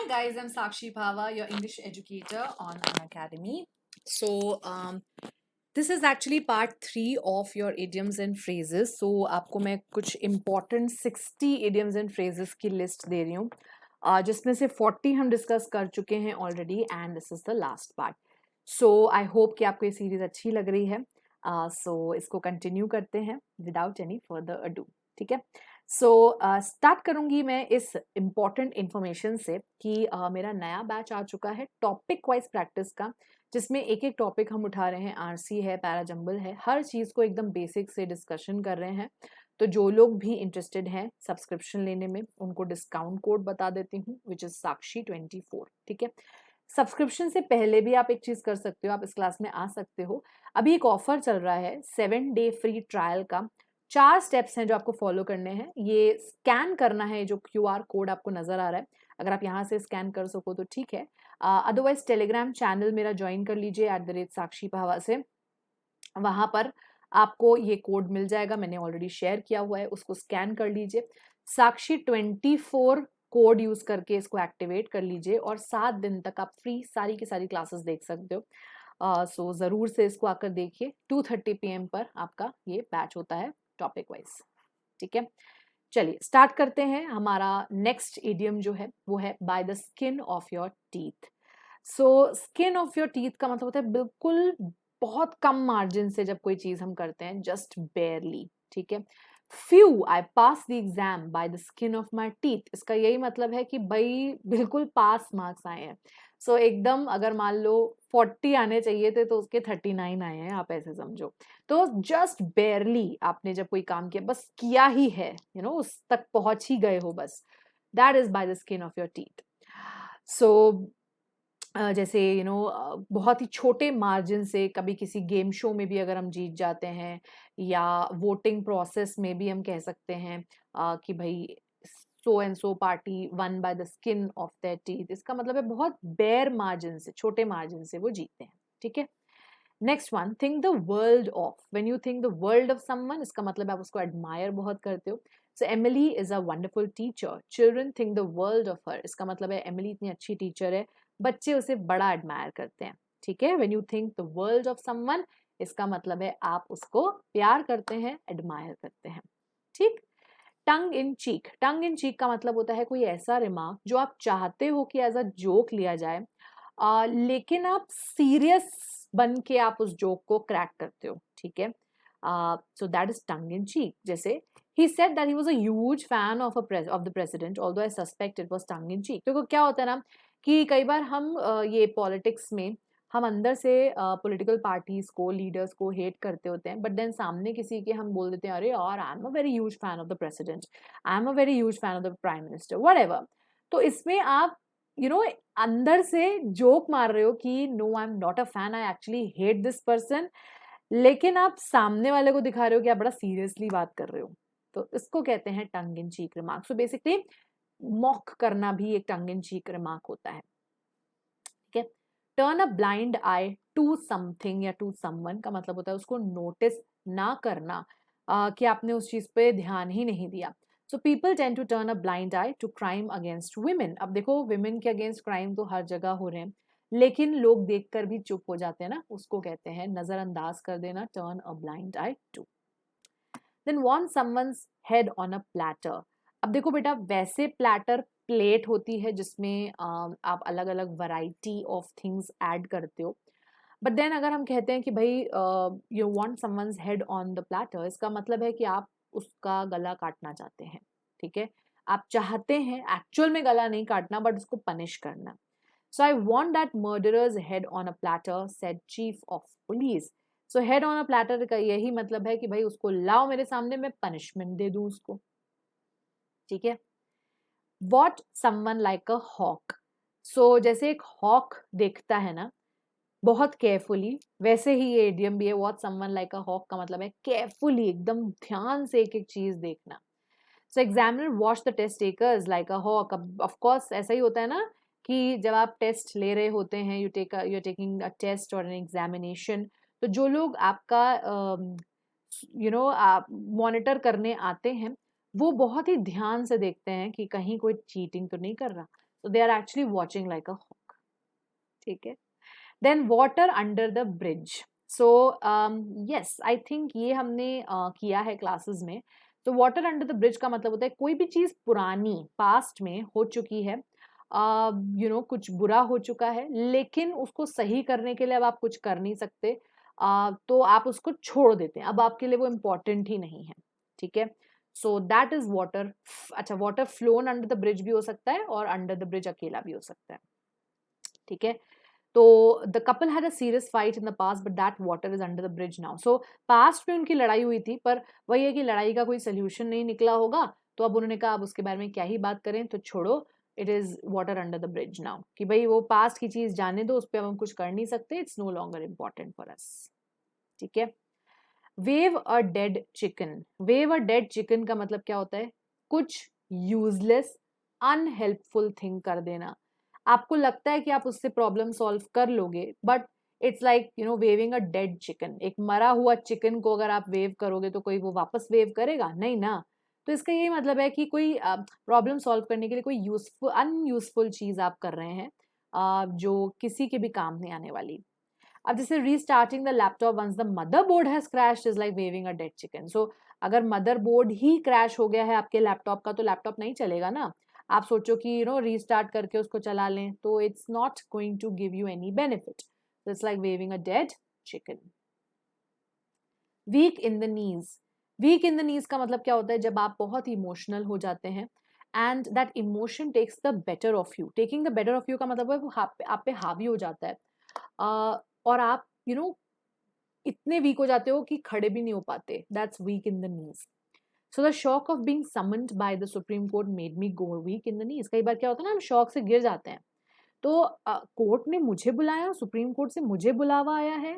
Hi guys, I'm Sakshi Bhava, your English educator on Unacademy. So, this is actually part 3 of your idioms and phrases. So, आपको मैं कुछ important 60 idioms and phrases की list दे रही हूँ, जिसमें से 40 हम डिस्कस कर चुके हैं already and this is the last part. So, I hope कि आपको ये सीरीज अच्छी लग रही है. So, इसको कंटिन्यू करते हैं without any further ado. ठीक है. सो स्टार्ट करूंगी मैं इस इम्पॉर्टेंट इन्फॉर्मेशन से कि मेरा नया बैच आ चुका है टॉपिक वाइज प्रैक्टिस का, जिसमें एक एक टॉपिक हम उठा रहे हैं. आरसी है, पैराजंबल है, हर चीज़ को एकदम बेसिक से डिस्कशन कर रहे हैं. तो जो लोग भी इंटरेस्टेड हैं सब्सक्रिप्शन लेने में, उनको डिस्काउंट कोड बता देती हूँ विच इज़ Sakshi24. ठीक है. सब्सक्रिप्शन से पहले भी आप एक चीज़ कर सकते हो, आप इस क्लास में आ सकते हो. अभी एक ऑफर चल रहा है 7 डे फ्री ट्रायल का. 4 स्टेप्स हैं जो आपको फॉलो करने हैं. ये स्कैन करना है, जो क्यूआर कोड आपको नजर आ रहा है, अगर आप यहाँ से स्कैन कर सको तो ठीक है. अदरवाइज टेलीग्राम चैनल मेरा ज्वाइन कर लीजिए @साक्षी भावा से. वहां पर आपको ये कोड मिल जाएगा, मैंने ऑलरेडी शेयर किया हुआ है, उसको स्कैन कर लीजिए. Sakshi24 कोड यूज करके इसको एक्टिवेट कर लीजिए और 7 दिन तक आप फ्री सारी की सारी क्लासेस देख सकते हो. सो ज़रूर से इसको आकर देखिए. 2:30 PM पर आपका ये बैच होता है टॉपिक वाइज. ठीक है, चलिए स्टार्ट करते हैं. हमारा नेक्स्ट इडियम जो है वो है bye the skin of your teeth. So skin of your teeth का मतलब होता है बिल्कुल बहुत कम मार्जिन से जब कोई चीज हम करते हैं, जस्ट बेयरली. ठीक है. Few I pass the exam by the skin of my teeth, इसका यही मतलब है कि भाई बिल्कुल पास मार्क्स आए हैं. सो एकदम अगर मान लो 40 आने चाहिए थे तो उसके 39 आए हैं, आप ऐसे समझो. तो जस्ट बेयरली आपने जब कोई काम किया, बस किया ही है, उस तक पहुंच ही गए हो बस. That is by the skin of your teeth. So जैसे बहुत ही छोटे मार्जिन से कभी किसी गेम शो में भी अगर हम जीत जाते हैं, या वोटिंग प्रोसेस में भी हम कह सकते हैं कि भाई so and so party one by the skin of their teeth. इसका मतलब है बहुत बेयर मार्जिन से, छोटे मार्जिन से वो जीतते हैं. ठीक है. Next one, think the world of. When you think the world of someone, इसका मतलब आप उसको एडमायर बहुत करते हो. So Emily is a wonderful teacher, children think the world of her. इसका मतलब है एमिली इतनी अच्छी टीचर है, बच्चे उसे बड़ा एडमायर करते हैं. ठीक है. When you think the world of someone, इसका मतलब है आप उसको प्यार करते हैं, एडमायर करते हैं. ठीक. टंग इन चीक. टंग इन चीक का मतलब होता है कोई ऐसा रिमार्क जो आप चाहते हो कि एज अ जोक लिया जाए, लेकिन आप सीरियस बन के आप उस जोक को क्रैक करते हो. ठीक है. सो दैट इज टंग इन चीक. जैसे he said that he was a huge fan of the president, although I suspect it was tongue in cheek. तो क्या होता है ना कि कई बार हम ये पॉलिटिक्स में हम अंदर से पॉलिटिकल पार्टीज को, लीडर्स को हेट करते होते हैं, बट देन सामने किसी के हम बोल देते हैं अरे यार I am a very huge fan of the president, I am a very huge fan of the prime minister, whatever. तो इसमें आप अंदर से जोक मार रहे हो कि no I am not a fan, I actually hate this person, लेकिन आप सामने वाले को दिखा रहे हो कि आप बड़ा सीरियसली बात कर रहे हो. तो इसको कहते हैं टंग इन चीक रिमार्क. सो बेसिकली मॉक करना भी एक टंग इन चीक रिमार्क होता है. ठीक है. Turn a blind eye to something या टू समवन का मतलब होता है उसको नोटिस ना करना, कि आपने उस चीज पे ध्यान ही नहीं दिया. So people tend to turn a blind eye to crime against women. अब देखो वुमेन के अगेंस्ट क्राइम तो हर जगह हो रहे हैं, लेकिन लोग देखकर भी चुप हो जाते हैं ना, उसको कहते हैं नजरअंदाज कर देना, turn a blind eye to. Then want someone's head on a platter. अब देखो बेटा, वैसे प्लेटर प्लेट होती है जिसमें आप अलग अलग वैरायटी ऑफ थिंग्स ऐड करते हो. बट देन अगर हम कहते हैं कि भाई you want someone's head on the platter, इसका मतलब है कि आप उसका गला काटना चाहते हैं. ठीक है. आप चाहते हैं एक्चुअल में गला नहीं काटना, बट उसको पनिश करना. So I want that murderer's head on a platter, said chief of police. So head on a platter का यही मतलब है कि भाई उसको लाओ मेरे सामने, मैं पनिशमेंट दे दूं उसको. ठीक है. What someone like a hawk. So जैसे एक हॉक देखता है ना बहुत केयरफुली, वैसे ही ये इडियम भी है. What someone like a hawk का मतलब है केयरफुली, एकदम ध्यान से एक एक चीज देखना. So examiner watch the test takers like a hawk. अब ऑफ कोर्स ऐसा ही होता है ना कि जब आप टेस्ट ले रहे होते हैं, you are taking a test और एन एग्जामिनेशन, तो जो लोग आपका आप मॉनिटर करने आते हैं, वो बहुत ही ध्यान से देखते हैं कि कहीं कोई चीटिंग तो नहीं कर रहा. So they are actually watching like a hawk. ठीक है. Then water under the bridge. So yes, I think ये हमने किया है क्लासेस में. तो वाटर अंडर द ब्रिज का मतलब होता है कोई भी चीज पुरानी पास्ट में हो चुकी है, कुछ बुरा हो चुका है, लेकिन उसको सही करने के लिए अब आप कुछ कर नहीं सकते, तो आप उसको छोड़ देते हैं, अब आपके लिए वो इम्पोर्टेंट ही नहीं है. ठीक है. So that is water. अच्छा, water flown under the bridge भी हो सकता है और अंडर द ब्रिज अकेला भी हो सकता है. ठीक है. तो the couple had a serious fight in the past but that water is under the bridge now. So past में उनकी लड़ाई हुई थी, पर वही है कि लड़ाई का कोई सोल्यूशन नहीं निकला होगा, तो अब उन्होंने कहा अब उसके बारे में क्या ही बात करें, तो छोड़ो, it is water under the bridge now, कि भाई वो पास्ट की चीज जाने दो, उस पर हम कुछ कर नहीं सकते, it's no longer important for us. ठीक है. Wave a dead chicken. Wave a dead chicken का मतलब क्या होता है? कुछ यूजलेस अनहेल्पफुल थिंग कर देना. आपको लगता है कि आप उससे प्रॉब्लम सॉल्व कर लोगे, but it's like waving a dead chicken. एक मरा हुआ चिकन को अगर आप वेव करोगे तो कोई वो वापस वेव करेगा नहीं ना. तो इसका यही मतलब है कि कोई प्रॉब्लम सॉल्व करने के लिए कोई यूजफुल अनयूजफुल चीज आप कर रहे हैं, जो किसी के भी काम नहीं आने वाली. अब जैसे restarting the laptop once the motherboard has crashed is like waving a dead chicken. So अगर मदरबोर्ड ही क्रैश हो गया है आपके लैपटॉप का, तो लैपटॉप नहीं चलेगा ना. आप सोचो कि रीस्टार्ट करके उसको चला लें, तो it's not going to give you any benefit. So it's like waving a dead chicken. Weak in the knees. Weak in the knees का मतलब क्या होता है? जब आप बहुत इमोशनल हो जाते हैं and that emotion takes the better of you. Taking the better of you का मतलब है वो आप पे हावी हो जाता है, और आप इतने वीक हो जाते हो कि खड़े भी नहीं हो पाते. That's weak in the knees. So the shock of being summoned by the Supreme Court made me go weak in the knees. कई बार क्या होता है ना, हम शॉक से गिर जाते हैं. तो कोर्ट ने मुझे बुलाया, सुप्रीम कोर्ट से मुझे बुलावा आया है,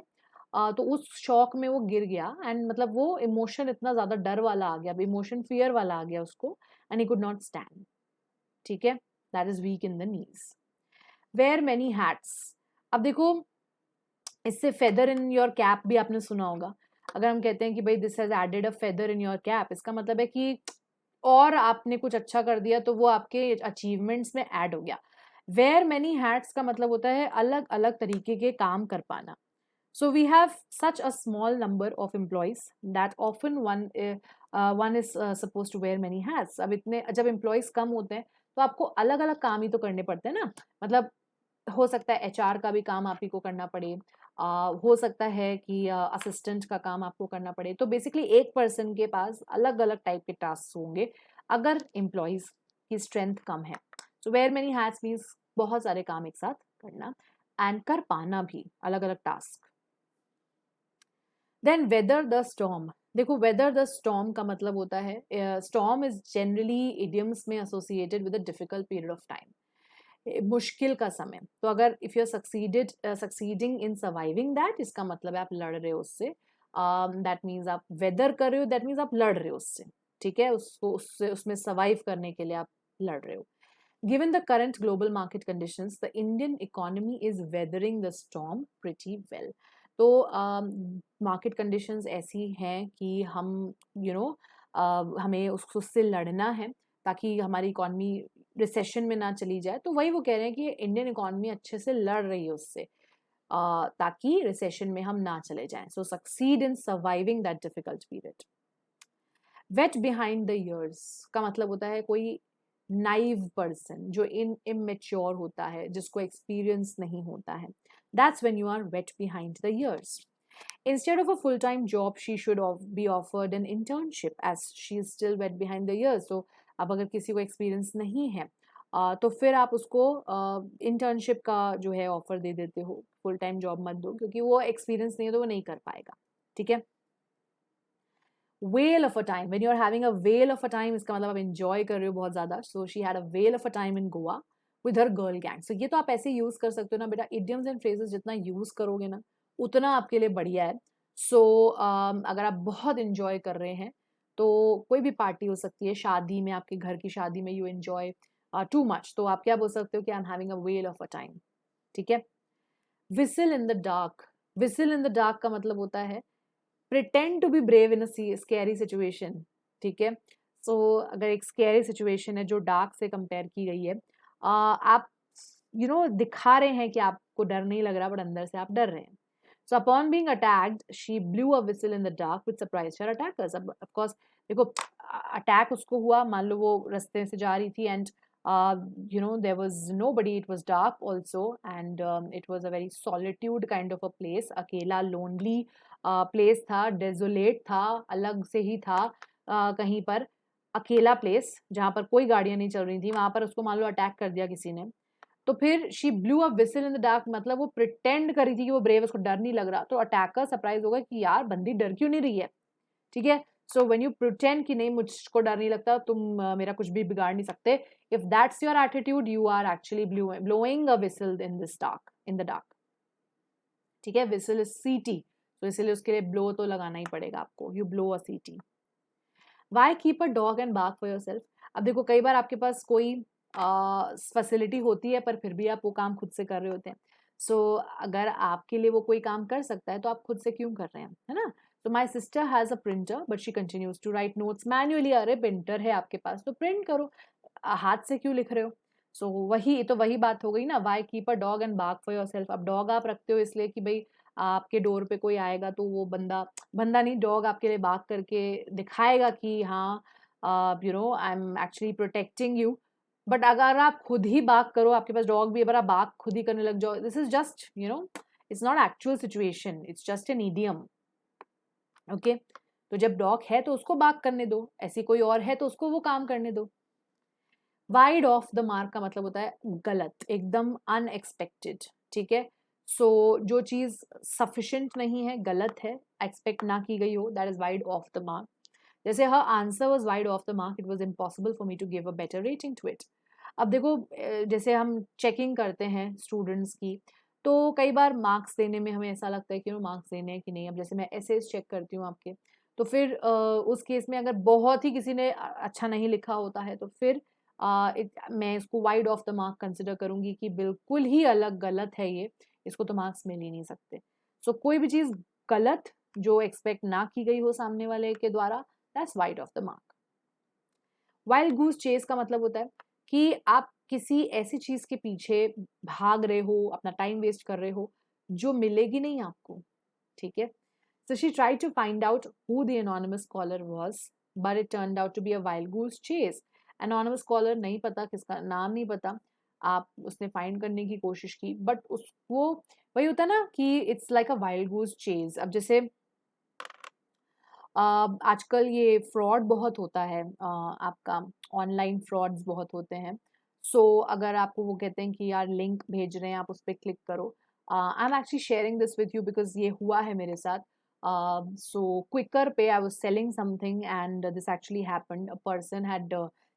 तो उस शॉक में वो गिर गया, एंड मतलब वो इमोशन इतना ज्यादा डर वाला आ गया, इमोशन फियर वाला आ गया उसको, and he could not stand. ठीक है. That is weak in the knees. Wear many hats. अब देखो, इससे फेदर इन योर कैप भी आपने सुना होगा. अगर हम कहते हैं कि भाई this has added a feather in your cap, इसका मतलब है कि और आपने कुछ अच्छा कर दिया तो वो आपके अचीवमेंट्स में ऐड हो गया. वेयर मेनी हैट्स का मतलब होता है अलग अलग तरीके के काम कर पाना. So we have such a small number of employees that often one is suppose to wear many hats. अब इतने जब एम्प्लॉयज कम होते हैं तो आपको अलग अलग काम ही तो करने पड़ते हैं ना. मतलब हो सकता है एचआर का भी काम आप ही को करना पड़े, हो सकता है कि असिस्टेंट का काम आपको करना पड़े. तो बेसिकली एक पर्सन के पास अलग अलग टाइप के टास्क होंगे अगर एम्प्लॉयज की स्ट्रेंथ कम है. So wear many hats means बहुत सारे काम एक साथ करना एंड कर पाना भी अलग अलग task. Then weather the storm. देखो, वेदर द स्टॉर्म का मतलब होता है, स्टॉर्म इज जनरली इडियम्स में associated with a difficult period of time. मुश्किल का समय. तो अगर if you are succeeding in surviving that, इसका मतलब है आप लड़ रहे हो उससे. दैट मीन्स आप वेदर कर रहे हो, दैट मीन्स आप लड़ रहे हो उससे. ठीक है. उसको उससे उसमें सर्वाइव करने के लिए आप लड़ रहे हो. Given the current global market conditions, the Indian economy is weathering the storm pretty well. तो मार्केट कंडीशंस ऐसी हैं कि हम हमें उससे लड़ना है ताकि हमारी इकॉनमी रिसेशन में ना चली जाए. तो वही वो कह रहे हैं कि इंडियन इकॉनमी अच्छे से लड़ रही है उससे, ताकि रिसेशन में हम ना चले जाएं. So succeed in surviving that difficult period. Wet behind the ears का मतलब होता है कोई नाइव पर्सन जो इमेच्योर होता है, जिसको एक्सपीरियंस नहीं होता है. That's when you are wet behind the ears. Instead of a full-time job, she should be offered an internship as she is still wet behind the ears. So अब अगर किसी को एक्सपीरियंस नहीं है, तो फिर आप उसको इंटर्नशिप का जो है ऑफर दे देते हो. फुल टाइम जॉब मत दो, क्योंकि वो एक्सपीरियंस नहीं है तो वो नहीं कर पाएगा. ठीक है. whale of a time. When you're having a whale of a time, इसका मतलब आप enjoy कर रहे हो बहुत ज़्यादा. So she had a whale of a time in Goa with her girl gang. So ये तो आप ऐसे यूज़ कर सकते हो ना बेटा. idioms and phrases जितना यूज़ करोगे ना, उतना आपके लिए बढ़िया है. So अगर आप बहुत enjoy कर रहे हैं, तो कोई भी पार्टी हो सकती है, शादी में, आपके घर की शादी में you enjoy too much, तो आप क्या बोल सकते हो कि I'm having a whale of a time. ठीक है. whistle in the dark. whistle in the dark का मतलब होता है pretend to be brave in scary situation. ठीक है. सो अगर एक स्कैरी सिचुएशन है जो डार्क से कंपेयर की गई है, आप दिखा रहे हैं कि आपको डर नहीं लग रहा, बट अंदर से आप डर रहे हैं. So upon being attacked, she blew a whistle in the dark which surprised her attackers. अब of course देखो अटैक उसको हुआ, मान लो वो रास्ते से जा रही थी and there was nobody, it was dark also and it was a very solitude kind of a place, अकेला lonely place था, desolate था, अलग से ही था कहीं पर अकेला प्लेस जहाँ पर कोई गाड़ियाँ नहीं चल रही थी, वहां पर उसको मान लो अटैक कर दिया किसी ने. तो फिर she blue a whistle in the dark, मतलब वो प्रिटेंड करी थी कि वो ब्रेव, उसको डर नहीं लग रहा. तो अटैकर सरप्राइज होगा कि यार बंदी डर क्यों नहीं रही है. ठीक है. सो व्हेन यू प्रिटेंड कि नहीं मुझको डर नहीं लगता, तुम मेरा कुछ भी बिगाड़ नहीं सकते, if that's your attitude you are actually blowing a whistle in this dark, in the dark. ठीक है. विसल इज सीटी, तो इसलिए उसके लिए ब्लो तो लगाना ही पड़ेगा आपको. यू ब्लो अ सीटी. Why keep a dog and bark for yourself. अब देखो कई बार आपके पास कोई फैसिलिटी होती है पर फिर भी आप वो काम खुद से कर रहे होते हैं. सो अगर आपके लिए वो कोई काम कर सकता है तो आप खुद से क्यों कर रहे हैं, है ना. तो my sister has a printer but she continues to write notes manually. अरे प्रिंटर है आपके पास तो प्रिंट करो, हाथ से क्यों लिख रहे हो. सो वही बात हो गई ना. Why keep a dog and bark for yourself. अब डॉग आप रखते हो इसलिए कि भाई आपके डोर पे कोई आएगा तो वो बंदा बंदा नहीं, डॉग आपके लिए बार्क करके दिखाएगा कि हाँ I am actually protecting you. But अगर आप खुद ही बार्क करो, आपके पास डॉग भी है पर आप बार्क खुद ही करने लग जाओ, this is just it's not actual situation, it's just an idiom. Okay. तो जब डॉग है तो उसको बार्क करने दो, ऐसी कोई और है तो उसको वो काम करने दो. वाइड ऑफ द मार्क का मतलब होता है गलत, एकदम अनएक्सपेक्टेड. ठीक है. सो जो चीज सफिशिएंट नहीं है, गलत है, एक्सपेक्ट ना की गई हो, that is wide of the mark. जैसे हर answer was wide of the mark, it was impossible for me to give a better rating to it. अब देखो जैसे हम चेकिंग करते हैं स्टूडेंट्स की, तो कई बार मार्क्स देने में हमें ऐसा लगता है कि मार्क्स देने हैं कि नहीं. अब जैसे मैं एसेस चेक करती हूँ आपके, तो फिर उस केस में अगर बहुत ही किसी ने अच्छा नहीं लिखा होता है तो फिर मैं इसको wide of the mark consider करूंगी कि बिल्कुल ही अलग गलत है ये, इसको तो मार्क्स मिल ही नहीं सकते. सो कोई भी चीज गलत जो एक्सपेक्ट ना की गई हो सामने वाले के द्वारा, that's wide of the mark. Wild goose chase का मतलब होता है कि आप किसी ऐसी चीज के पीछे भाग रहे हो, अपना टाइम वेस्ट कर रहे हो जो मिलेगी नहीं आपको. ठीक है. So she tried to find out who the anonymous caller was, but it turned out to be a wild goose chase. Anonymous caller नहीं पता, किसका नाम नहीं पता. आप उसने फाइंड करने की कोशिश की बट उसको वही होता है ना कि it's like a wild goose chase. अब जैसे आजकल ये फ्रॉड बहुत होता है, आपका ऑनलाइन फ्रॉड्स बहुत होते हैं. सो अगर आपको वो कहते हैं कि यार लिंक भेज रहे हैं, आप उस पर क्लिक करो. I am actually sharing this with you because ये हुआ है मेरे साथ. सो क्विकर पे I was selling something and this actually happened. A person had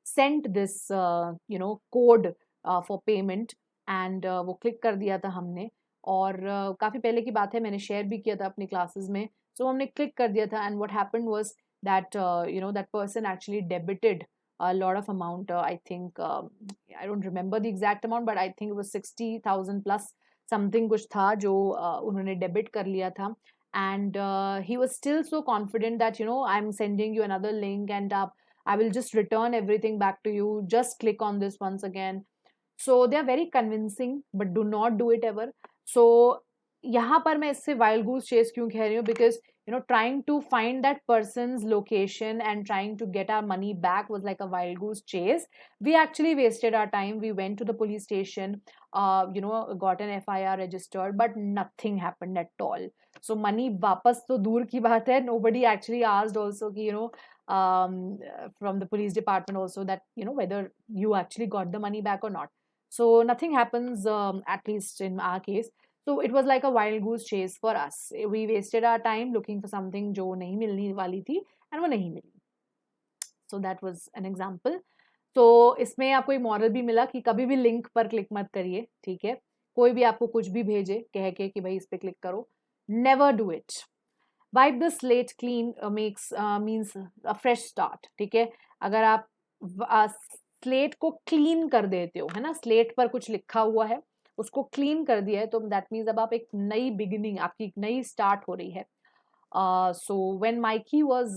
sent this code for payment and वो क्लिक कर दिया था हमने. और काफ़ी पहले की बात है, मैंने शेयर भी किया था अपनी क्लासेस में. सो हमने क्लिक कर दिया था and what happened was that that person actually debited a lot of amount. I think I don't remember the exact amount, but I think it was 60,000 plus something कुछ था जो उन्होंने डेबिट कर लिया था. And he was still so confident that I'm sending you another link and I will just return everything back to you. Just click on this once again. So they are very convincing, but do not do it ever. So यहाँ पर मैं इससे wild goose chess क्यों कह रही हूँ, because trying to find that person's location and trying to get our money back was like a wild goose chase. We actually wasted our time. We went to the police station, got an FIR registered, but nothing happened at all. So money वापस तो दूर की बात है. Nobody actually asked also कि from the police department also that whether you actually got the money back or not. So nothing happens, at least in our case. So it was like a wild goose chase for us. We wasted our time looking for something जो नहीं मिलने वाली थी and वो नहीं मिली. So that was an example. तो इसमें आपको एक मॉरल भी मिला कि कभी भी लिंक पर क्लिक मत करिए. ठीक है. कोई भी आपको कुछ भी भेजे कह के कि भाई इस पे क्लिक करो, never do it. Wipe the slate clean means a fresh start. ठीक है. अगर आप स्लेट को क्लीन कर देते हो, है ना, स्लेट पर कुछ लिखा हुआ है उसको क्लीन कर दिया है, तो दैट मीन्स अब आप एक नई बिगिनिंग, आपकी एक नई स्टार्ट हो रही है. So when Mikey was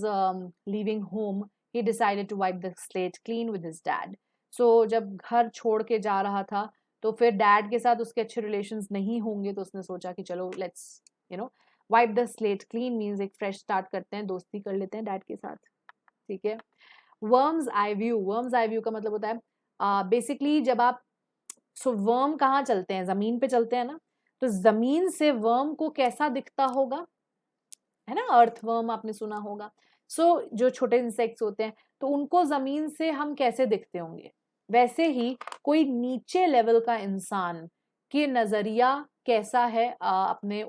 leaving home, he decided to wipe the slate clean with his dad. सो जब घर छोड़ के जा रहा था तो फिर डैड के साथ उसके अच्छे रिलेशंस नहीं होंगे, तो उसने सोचा कि चलो let's you know wipe the slate clean, means एक फ्रेश स्टार्ट करते हैं, दोस्ती कर लेते हैं डैड के साथ। ठीक है। Worms eye view, worms eye view का मतलब होता है बेसिकली जब आप, सो वर्म कहाँ चलते हैं, जमीन पे चलते हैं ना, तो जमीन से वर्म को कैसा दिखता होगा, है ना, अर्थवर्म आपने सुना होगा। सो जो छोटे इंसेक्ट्स होते हैं तो उनको जमीन से हम कैसे दिखते होंगे, वैसे ही कोई नीचे लेवल का इंसान के नजरिया कैसा है अपने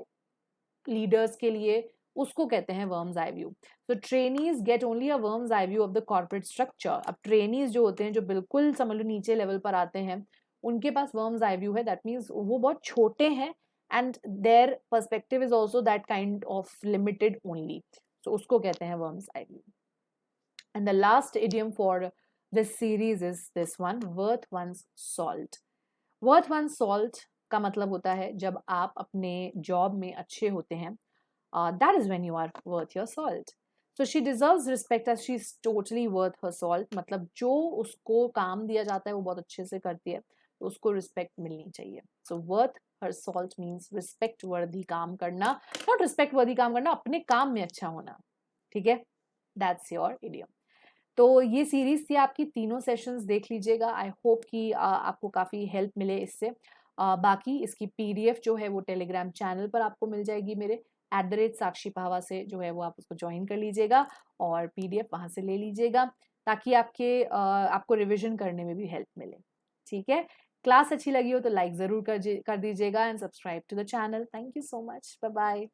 लीडर्स के लिए, उसको कहते हैं वर्म्स आई व्यू। तो trainees get only a worms eye view of the corporate structure. अब ट्रेनीज जो होते हैं, जो बिल्कुल समझ लो नीचे लेवल पर आते हैं, उनके पास वर्म्स आई व्यू है, दैट मीन्स वो बहुत छोटे हैं and their perspective is also that kind of limited only, तो उसको कहते हैं worm's eye view. And the last idiom for this series is this one, worth one's salt. Worth one salt का मतलब होता है जब आप अपने जॉब में अच्छे होते हैं, that is when you are worth your salt. So she deserves respect as she is totally worth her salt, मतलब जो उसको काम दिया जाता है वो बहुत अच्छे से करती है, तो उसको रिस्पेक्ट मिलनी चाहिए। सो worth her salt means respect वर्दी काम करना, नॉट रिस्पेक्ट वर्दी काम करना, अपने काम में अच्छा होना। ठीक है, दैट्स योर इडियम। तो ये सीरीज थी आपकी, तीनों सेशंस देख लीजिएगा। आई होप कि आपको काफ़ी हेल्प मिले इससे। बाकी इसकी पीडीएफ जो है वो टेलीग्राम चैनल पर आपको मिल जाएगी मेरे @साक्षी पाहवा से, जो है वो आप उसको ज्वाइन कर लीजिएगा और पीडीएफ वहाँ से ले लीजिएगा, ताकि आपको रिविजन करने में भी हेल्प मिले। ठीक है, क्लास अच्छी लगी हो तो लाइक ज़रूर कर दीजिएगा and subscribe to the channel. Thank you so much, bye bye.